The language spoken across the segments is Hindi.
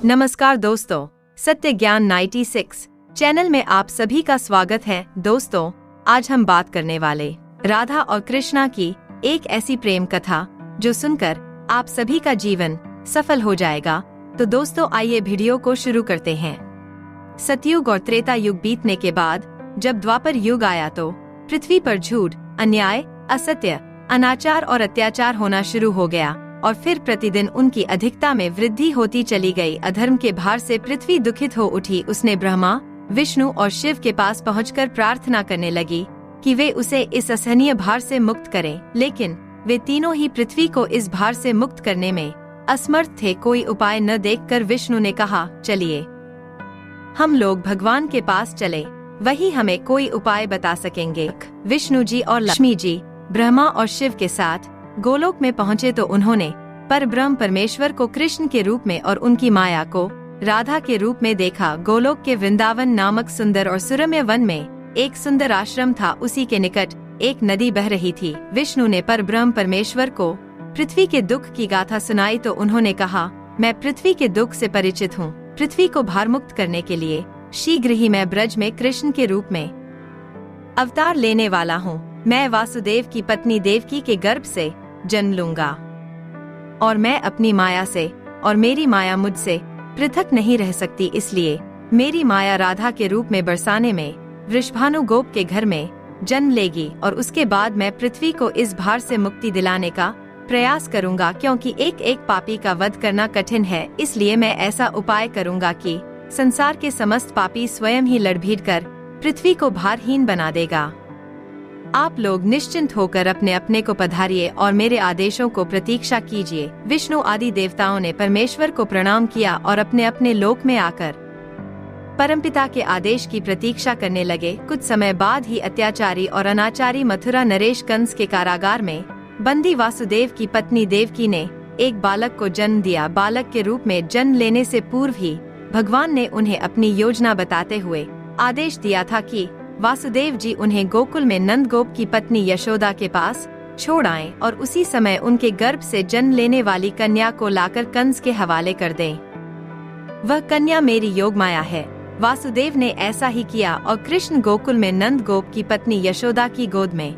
नमस्कार दोस्तों, सत्य ज्ञान 96 चैनल में आप सभी का स्वागत है। दोस्तों, आज हम बात करने वाले राधा और कृष्णा की एक ऐसी प्रेम कथा जो सुनकर आप सभी का जीवन सफल हो जाएगा। तो दोस्तों, आइए वीडियो को शुरू करते हैं। सतयुग और त्रेता युग बीतने के बाद जब द्वापर युग आया तो पृथ्वी पर झूठ, अन्याय, असत्य, अनाचार और अत्याचार होना शुरू हो गया और फिर प्रतिदिन उनकी अधिकता में वृद्धि होती चली गई। अधर्म के भार से पृथ्वी दुखित हो उठी। उसने ब्रह्मा, विष्णु और शिव के पास पहुंचकर प्रार्थना करने लगी कि वे उसे इस असहनीय भार से मुक्त करें, लेकिन वे तीनों ही पृथ्वी को इस भार से मुक्त करने में असमर्थ थे। कोई उपाय न देखकर विष्णु ने कहा, चलिए हम लोग भगवान के पास चले, वही हमें कोई उपाय बता सकेंगे। विष्णु जी और लक्ष्मी जी ब्रह्मा और शिव के साथ गोलोक में पहुँचे तो उन्होंने परब्रह्म परमेश्वर को कृष्ण के रूप में और उनकी माया को राधा के रूप में देखा। गोलोक के वृंदावन नामक सुंदर और सुरम्य वन में एक सुंदर आश्रम था। उसी के निकट एक नदी बह रही थी। विष्णु ने परब्रह्म परमेश्वर को पृथ्वी के दुख की गाथा सुनाई तो उन्होंने कहा, मैं पृथ्वी के दुख से परिचित हूँ। पृथ्वी को भार मुक्त करने के लिए शीघ्र ही मैं ब्रज में कृष्ण के रूप में अवतार लेने वाला हूँ। मैं वासुदेव की पत्नी देवकी के गर्भ से जन्म लूंगा और मैं अपनी माया से और मेरी माया मुझसे पृथक नहीं रह सकती, इसलिए मेरी माया राधा के रूप में बरसाने में वृषभानु गोप के घर में जन्म लेगी और उसके बाद मैं पृथ्वी को इस भार से मुक्ति दिलाने का प्रयास करूंगा। क्योंकि एक एक पापी का वध करना कठिन है, इसलिए मैं ऐसा उपाय करूंगा कि संसार के समस्त पापी स्वयं ही लड़ भीड़ कर पृथ्वी को भारहीन बना देगा। आप लोग निश्चिंत होकर अपने अपने को पधारिए और मेरे आदेशों को प्रतीक्षा कीजिए। विष्णु आदि देवताओं ने परमेश्वर को प्रणाम किया और अपने अपने लोक में आकर परमपिता के आदेश की प्रतीक्षा करने लगे। कुछ समय बाद ही अत्याचारी और अनाचारी मथुरा नरेश कंस के कारागार में बंदी वासुदेव की पत्नी देवकी ने एक बालक को जन्म दिया। बालक के रूप में जन्म लेने से पूर्व ही भगवान ने उन्हें अपनी योजना बताते हुए आदेश दिया था कि वासुदेव जी उन्हें गोकुल में नंद गोप की पत्नी यशोदा के पास छोड़ आएं और उसी समय उनके गर्भ से जन्म लेने वाली कन्या को लाकर कंस के हवाले कर दें। वह कन्या मेरी योग माया है। वासुदेव ने ऐसा ही किया और कृष्ण गोकुल में नंद गोप की पत्नी यशोदा की गोद में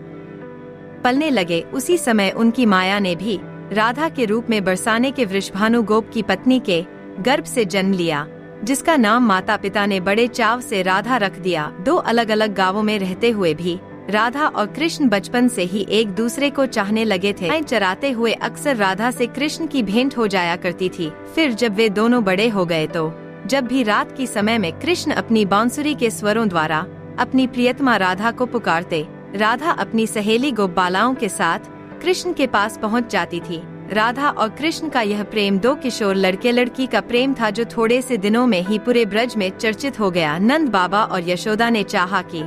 पलने लगे। उसी समय उनकी माया ने भी राधा के रूप में बरसाने के वृषभानु गोप की पत्नी के गर्भ से जन्म लिया, जिसका नाम माता पिता ने बड़े चाव से राधा रख दिया। दो अलग अलग गांवों में रहते हुए भी राधा और कृष्ण बचपन से ही एक दूसरे को चाहने लगे थे। चराते हुए अक्सर राधा से कृष्ण की भेंट हो जाया करती थी। फिर जब वे दोनों बड़े हो गए तो जब भी रात की समय में कृष्ण अपनी बांसुरी के स्वरों द्वारा अपनी प्रियतमा राधा को पुकारते, राधा अपनी सहेली गोपालाओं के साथ कृष्ण के पास पहुँच जाती थी। राधा और कृष्ण का यह प्रेम दो किशोर लड़के लड़की का प्रेम था जो थोड़े से दिनों में ही पूरे ब्रज में चर्चित हो गया। नंद बाबा और यशोदा ने चाहा कि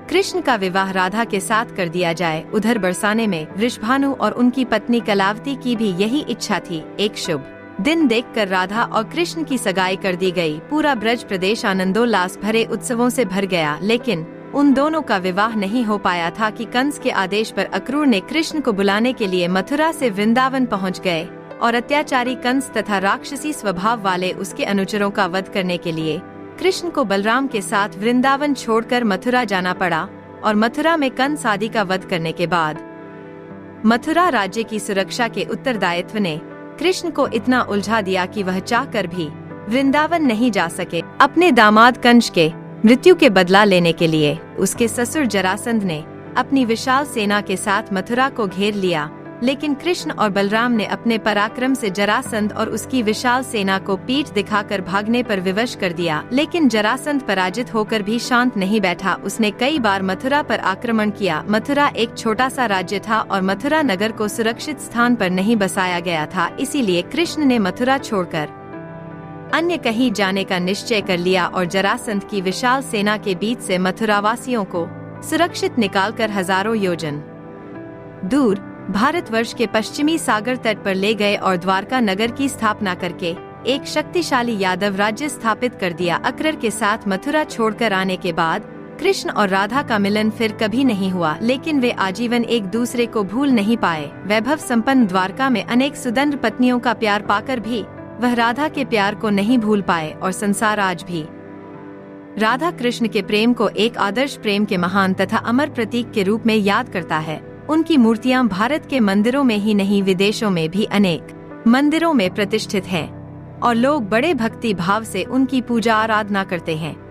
कृष्ण का विवाह राधा के साथ कर दिया जाए। उधर बरसाने में वृषभानु और उनकी पत्नी कलावती की भी यही इच्छा थी। एक शुभ दिन देखकर राधा और कृष्ण की सगाई कर दी गई। पूरा ब्रज प्रदेश आनंदोल्लास भरे उत्सवों से भर गया, लेकिन उन दोनों का विवाह नहीं हो पाया था कि कंस के आदेश पर अक्रूर ने कृष्ण को बुलाने के लिए मथुरा से वृंदावन पहुंच गए और अत्याचारी कंस तथा राक्षसी स्वभाव वाले उसके अनुचरों का वध करने के लिए कृष्ण को बलराम के साथ वृंदावन छोड़कर मथुरा जाना पड़ा। और मथुरा में कंस आदि का वध करने के बाद मथुरा राज्य की सुरक्षा के उत्तरदायित्व ने कृष्ण को इतना उलझा दिया कि वह चाहकर भी वृंदावन नहीं जा सके। अपने दामाद कंस के मृत्यु के बदला लेने के लिए उसके ससुर जरासंध ने अपनी विशाल सेना के साथ मथुरा को घेर लिया, लेकिन कृष्ण और बलराम ने अपने पराक्रम से जरासंध और उसकी विशाल सेना को पीठ दिखाकर भागने पर विवश कर दिया। लेकिन जरासंध पराजित होकर भी शांत नहीं बैठा। उसने कई बार मथुरा पर आक्रमण किया। मथुरा एक छोटा सा राज्य था और मथुरा नगर को सुरक्षित स्थान पर नहीं बसाया गया था, इसीलिए कृष्ण ने मथुरा छोड़कर अन्य कहीं जाने का निश्चय कर लिया और जरासंध की विशाल सेना के बीच से मथुरावासियों को सुरक्षित निकालकर हजारों योजन दूर भारतवर्ष के पश्चिमी सागर तट पर ले गए और द्वारका नगर की स्थापना करके एक शक्तिशाली यादव राज्य स्थापित कर दिया। अक्रूर के साथ मथुरा छोड़कर आने के बाद कृष्ण और राधा का मिलन फिर कभी नहीं हुआ, लेकिन वे आजीवन एक दूसरे को भूल नहीं पाए। वैभव संपन्न द्वारका में अनेक सुदंड पत्नियों का प्यार पाकर भी वह राधा के प्यार को नहीं भूल पाए और संसार आज भी राधा कृष्ण के प्रेम को एक आदर्श प्रेम के महान तथा अमर प्रतीक के रूप में याद करता है। उनकी मूर्तियां भारत के मंदिरों में ही नहीं विदेशों में भी अनेक मंदिरों में प्रतिष्ठित हैं और लोग बड़े भक्ति भाव से उनकी पूजा आराधना करते हैं।